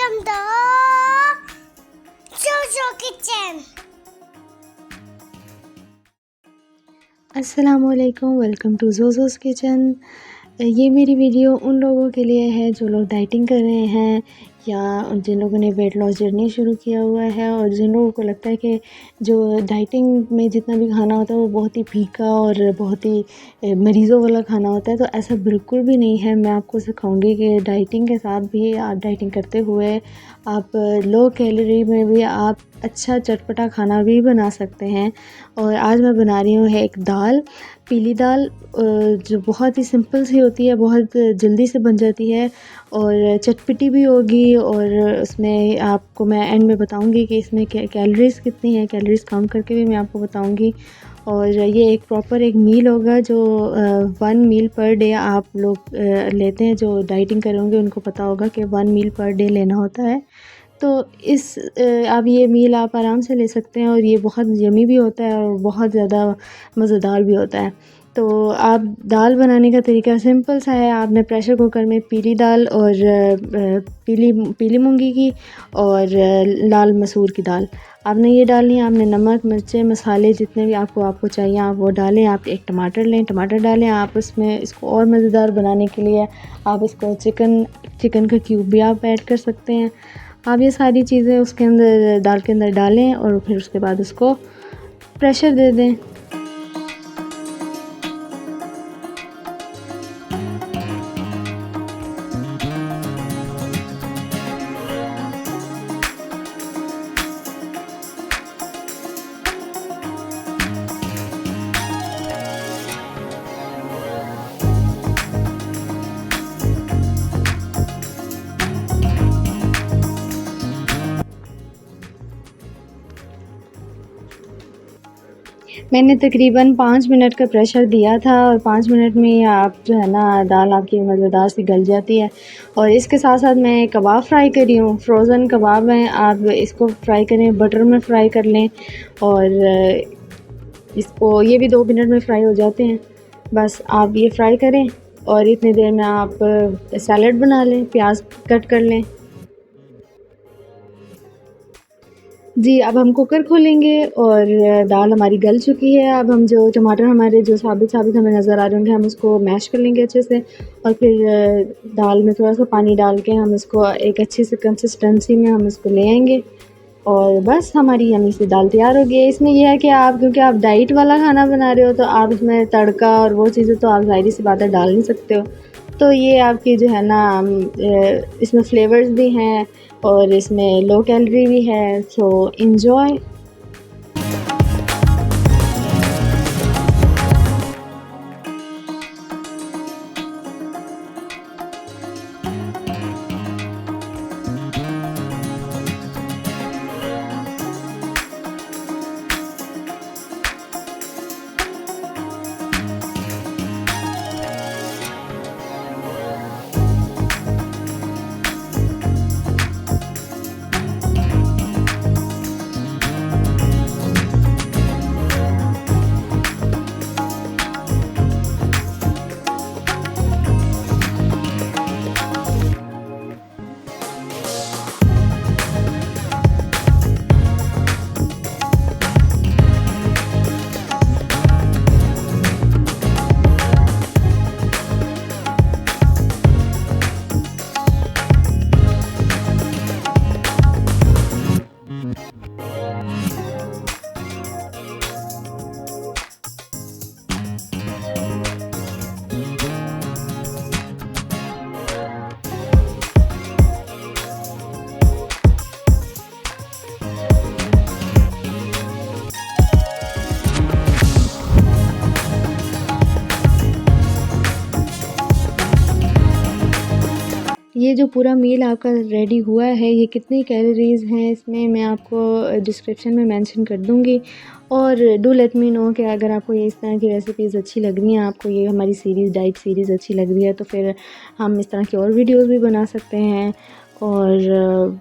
Welcome to Jojo Kitchen. अस्सलामुअलैकुम, welcome to जोज़ोज़ kitchen. ये मेरी वीडियो उन लोगों के लिए है जो लोग डाइटिंग कर रहे हैं या जिन लोगों ने वेट लॉस जर्नी शुरू किया हुआ है और जिन लोगों को लगता है कि जो डाइटिंग में जितना भी खाना होता है वो बहुत ही फीका और बहुत ही मरीज़ों वाला खाना होता है, तो ऐसा बिल्कुल भी नहीं है। मैं आपको सिखाऊंगी कि डाइटिंग के साथ भी आप डाइटिंग करते हुए आप लो कैलोरी में भी आप अच्छा चटपटा खाना भी बना सकते हैं। और आज मैं बना रही हूँ एक दाल, पीली दाल, जो बहुत ही सिंपल सी होती है, बहुत जल्दी से बन जाती है और चटपटी भी होगी। और उसमें आपको मैं एंड में बताऊंगी कि इसमें कैलोरीज़ कितनी हैं, कैलोरीज़ काउंट करके भी मैं आपको बताऊंगी। और ये एक प्रॉपर एक मील होगा जो 1 मील पर डे आप लोग लेते हैं। जो डाइटिंग कर रहे होंगे उनको पता होगा कि 1 मील पर डे लेना होता है। तो आप ये मील आप आराम से ले सकते हैं और ये बहुत यमी भी होता है और बहुत ज़्यादा मज़ेदार भी होता है। तो आप दाल बनाने का तरीका सिंपल सा है। आपने प्रेशर कुकर में पीली दाल और पीली मूंगी की और लाल मसूर की दाल आपने ये डालनी है। आपने नमक, मिर्चें, मसाले जितने भी आपको चाहिए आप वो डालें। आप एक टमाटर लें, टमाटर डालें। आप उसमें इसको और मज़ेदार बनाने के लिए आप इसको चिकन का क्यूब भी आप ऐड कर सकते हैं। आप ये सारी चीज़ें उसके अंदर दाल के अंदर डालें और फिर उसके बाद उसको प्रेशर दे दें। मैंने तकरीबन 5 मिनट का प्रेशर दिया था और 5 मिनट में आप जो है ना दाल आपकी मज़ेदार सी गल जाती है। और इसके साथ साथ मैं कबाब फ्राई करी हूँ, फ्रोज़न कबाब हैं। आप इसको फ्राई करें, बटर में फ्राई कर लें और इसको ये भी 2 मिनट में फ्राई हो जाते हैं। बस आप ये फ्राई करें और इतनी देर में आप सैलड बना लें, प्याज कट कर लें। जी, अब हम कुकर खोलेंगे और दाल हमारी गल चुकी है। अब हम जो टमाटर हमारे जो साबित हमें नज़र आ रहे होंगे हम उसको मैश कर लेंगे अच्छे से और फिर दाल में थोड़ा सा पानी डाल के हम इसको एक अच्छी सी कंसिस्टेंसी में हम इसको ले आएंगे और बस हमारी यम्मी सी दाल तैयार हो गई है। इसमें यह है कि आप क्योंकि आप डाइट वाला खाना बना रहे हो तो आप इसमें तड़का और वो चीज़ें तो आप ज़ाहिर सी बात है डाल नहीं सकते हो। तो ये आपकी जो है ना इसमें फ्लेवर्स भी हैं और इसमें लो कैलोरी भी है, सो एंजॉय। ये जो पूरा मील आपका रेडी हुआ है, ये कितनी कैलोरीज़ हैं इसमें मैं आपको डिस्क्रिप्शन में मेंशन कर दूँगी। और डू लेट मी नो कि अगर आपको ये इस तरह की रेसिपीज़ अच्छी लग रही हैं, आपको ये हमारी सीरीज़ डाइट सीरीज़ अच्छी लग रही है, तो फिर हम इस तरह की और वीडियोस भी बना सकते हैं। और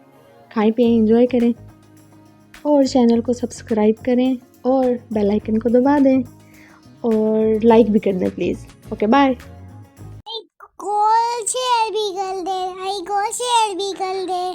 खाएं पिएं, एंजॉय करें और चैनल को सब्सक्राइब करें और बेल आइकन को दबा दें और लाइक भी कर दें प्लीज़। Okay, bye. शेयर भी कर दे,